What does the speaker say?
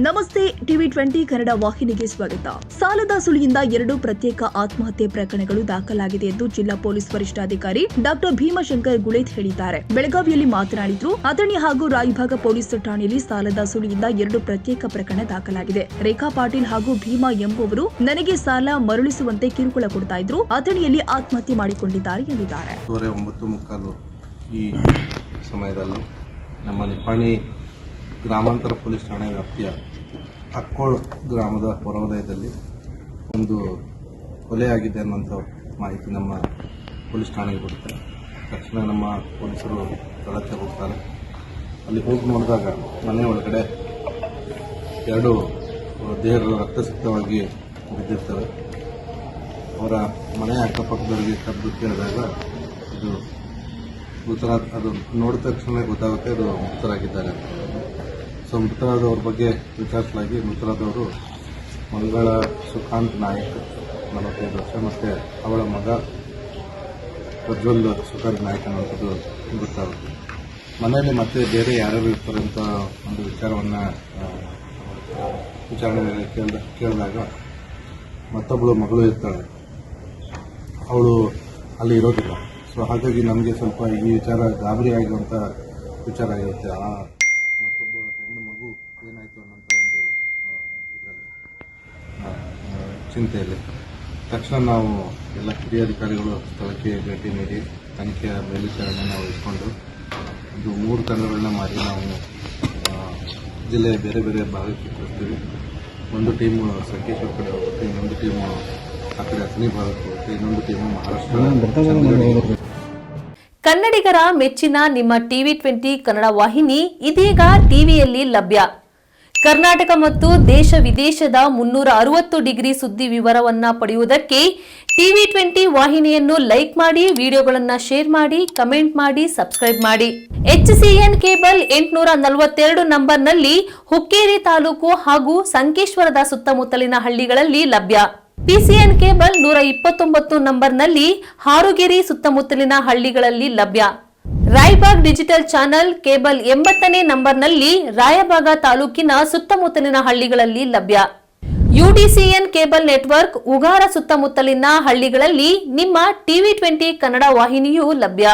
ನಮಸ್ತೆ ಟಿವಿ 20 ಕನ್ನಡ ವಾಹಿನಿಗೆ ಸ್ವಾಗತ. ಸಾಲದ ಸುಳಿಯಿಂದ 2 ಪ್ರತ್ಯೇಕ ಆತ್ಮಹತ್ಯೆ ಪ್ರಕರಣಗಳು ದಾಖಲಾಗಿದೆ ಎಂದು ಜಿಲ್ಲಾ ಪೊಲೀಸ್ ವರಿಷ್ಠಾಧಿಕಾರಿ ಡಾಕ್ಟರ್ ಭೀಮಶಂಕರ್ ಗುಳೇತ್ ಹೇಳಿದ್ದಾರೆ. ಬೆಳಗಾವಿಯಲ್ಲಿ ಮಾತನಾಡಿದ್ರು. ಅಥಣಿ ಹಾಗೂ ರಾಯಭಾಗ ಪೊಲೀಸ್ ಠಾಣೆಯಲ್ಲಿ ಸಾಲದ ಸುಳಿಯಿಂದ 2 ಪ್ರತ್ಯೇಕ ಪ್ರಕರಣ ದಾಖಲಾಗಿದೆ. ರೇಖಾ ಪಾಟೀಲ್ ಹಾಗೂ ಭೀಮಾ ಎಂಬುವರು ನನಗೆ ಸಾಲ ಮರಳಿಸುವಂತೆ ಕಿರುಕುಳ ಕೊಡ್ತಾ ಇದ್ರು. ಅಥಣಿಯಲ್ಲಿ ಆತ್ಮಹತ್ಯೆ ಮಾಡಿಕೊಂಡಿದ್ದಾರೆ ಎಂದಿದ್ದಾರೆ. 9:45 ಈ ಸಮಯದಲ್ಲಿ ನಮ್ಮ ನಿಪ್ಪಾಣಿ ಗ್ರಾಮಾಂತರ ಪೊಲೀಸ್ ಠಾಣೆ ವ್ಯಾಪ್ತಿಯ ಅಕ್ಕೋಳ್ ಗ್ರಾಮದ ಹೊರವಲಯದಲ್ಲಿ ಒಂದು ಕೊಲೆಯಾಗಿದೆ ಅನ್ನುವಂಥ ಮಾಹಿತಿ ನಮ್ಮ ಪೊಲೀಸ್ ಠಾಣೆಗೆ ಬರುತ್ತೆ. ತಕ್ಷಣ ನಮ್ಮ ಪೊಲೀಸರು ಸ್ಥಳಕ್ಕೆ ಹೋಗ್ತಾರೆ. ಅಲ್ಲಿ ಹೋಗಿ ನೋಡಿದಾಗ ಮನೆ ಒಳಗಡೆ 2 ದೇಹಗಳು ರಕ್ತಸಿಕ್ತವಾಗಿ ಬಿದ್ದಿರ್ತವೆ. ಅವರ ಮನೆಯ ಅಕ್ಕಪಕ್ಕದವರಿಗೆ ಕರೆದು ಕೇಳಿದಾಗ ಇದು ಅದು ನೋಡಿದ ತಕ್ಷಣ ಗೊತ್ತಾಗುತ್ತೆ ಅದು ಮೃತರಾಗಿದ್ದಾರೆ. ಸೊ ಮೃತರಾದವ್ರ ಬಗ್ಗೆ ವಿಚಾರಿಸಲಾಗಿ ಮೃತರಾದವರು ಮಂಗಳ ಸುಕಾಂತ್ ನಾಯಕ್ 45 ವರ್ಷ ಮತ್ತು ಅವಳ ಮಗ ಪ್ರಜ್ವಲ್ ಸುಕಾಂತ್ ನಾಯಕ್ ಅನ್ನೋಂಥದ್ದು ಗೊತ್ತಾಗುತ್ತೆ. ಮನೆಯಲ್ಲಿ ಮತ್ತೆ ಬೇರೆ ಯಾರ್ಯಾರು ಇರ್ತಾರೆ ಅಂತ ಒಂದು ವಿಚಾರಣೆ ಕೇಳಿದಾಗ ಮತ್ತೊಬ್ಬಳು ಮಗಳು ಇರ್ತಾಳೆ, ಅವಳು ಅಲ್ಲಿ ಇರೋದಿಲ್ಲ. ಸೊ ಹಾಗಾಗಿ ನಮಗೆ ಸ್ವಲ್ಪ ಈ ವಿಚಾರ ಗಾಬರಿ ಆಗಿರುವಂಥ ವಿಚಾರ ಆಗಿರುತ್ತೆ. ಆ ಮತ್ತೊಬ್ಬ ಹೆಣ್ಣು ಮಗು ಏನಾಯಿತು ಅನ್ನೋಂಥ ಒಂದು ಇದರಲ್ಲಿ ಚಿಂತೆಯಲ್ಲಿ ತಕ್ಷಣ ನಾವು ಎಲ್ಲ ಹಿರಿಯ ಅಧಿಕಾರಿಗಳು ಸ್ಥಳಕ್ಕೆ ಭೇಟಿ ನೀಡಿ ತನಿಖೆಯ ಮೇಲ್ವಿಚಾರಣೆ ನಾವು ಇಟ್ಕೊಂಡು ಒಂದು 3 ತಂಡಗಳನ್ನ ಮಾಡಿ ನಾವು ಜಿಲ್ಲೆಯ ಬೇರೆ ಬೇರೆ ಭಾಗಕ್ಕೆ ಕಳಿಸ್ತೀವಿ. ಒಂದು ಟೀಮು ಸಂಕೇಶ್ವರ ಕಡೆ ಹೋಗುತ್ತೆ, ಇನ್ನೊಂದು ಟೀಮು ಆ ಕಡೆ ಅಥಣಿ ಭಾಗಕ್ಕೆ ಹೋಗುತ್ತೆ, ಇನ್ನೊಂದು ಟೀಮು ಮಹಾರಾಷ್ಟ್ರ. ಕನ್ನಡಿಗರ ಮೆಚ್ಚಿನ ನಿಮ್ಮ ಟಿವಿ 20 ಕನ್ನಡ ವಾಹಿನಿ ಇದೀಗ ಟಿವಿಯಲ್ಲಿ ಲಭ್ಯ. ಕರ್ನಾಟಕ ಮತ್ತು ದೇಶ ವಿದೇಶದ 360 ಡಿಗ್ರಿ ಸುದ್ದಿ ವಿವರವನ್ನ ಪಡೆಯುವುದಕ್ಕೆ ಟಿವಿ 20 ವಾಹಿನಿಯನ್ನು ಲೈಕ್ ಮಾಡಿ, ವಿಡಿಯೋಗಳನ್ನು ಶೇರ್ ಮಾಡಿ, ಕಮೆಂಟ್ ಮಾಡಿ, ಸಬ್ಸ್ಕ್ರೈಬ್ ಮಾಡಿ. HCN ಕೇಬಲ್ 842 ನಂಬರ್ನಲ್ಲಿ ಹುಕ್ಕೇರಿ ತಾಲೂಕು ಹಾಗೂ ಸಂಕೇಶ್ವರದ ಸುತ್ತಮುತ್ತಲಿನ ಹಳ್ಳಿಗಳಲ್ಲಿ ಲಭ್ಯ. PCN ಕೇಬಲ್ 129 ನಂಬರ್ನಲ್ಲಿ ಹಾರುಗೆರೆ ಸುತ್ತಮುತ್ತಲಿನ ಹಳ್ಳಿಗಳಲ್ಲಿ ಲಭ್ಯ. ರಾಯಬಾಗ್ ಡಿಜಿಟಲ್ ಚಾನೆಲ್ ಕೇಬಲ್ 80ನೇ ನಂಬರ್ನಲ್ಲಿ ರಾಯಬಾಗ ತಾಲೂಕಿನ ಸುತ್ತಮುತ್ತಲಿನ ಹಳ್ಳಿಗಳಲ್ಲಿ ಲಭ್ಯ. UDCN ಕೇಬಲ್ ನೆಟ್ವರ್ಕ್ ಉಗಾರ ಸುತ್ತಮುತ್ತಲಿನ ಹಳ್ಳಿಗಳಲ್ಲಿ ನಿಮ್ಮ ಟಿವಿ 20 ಕನ್ನಡ ವಾಹಿನಿಯೂ ಲಭ್ಯ.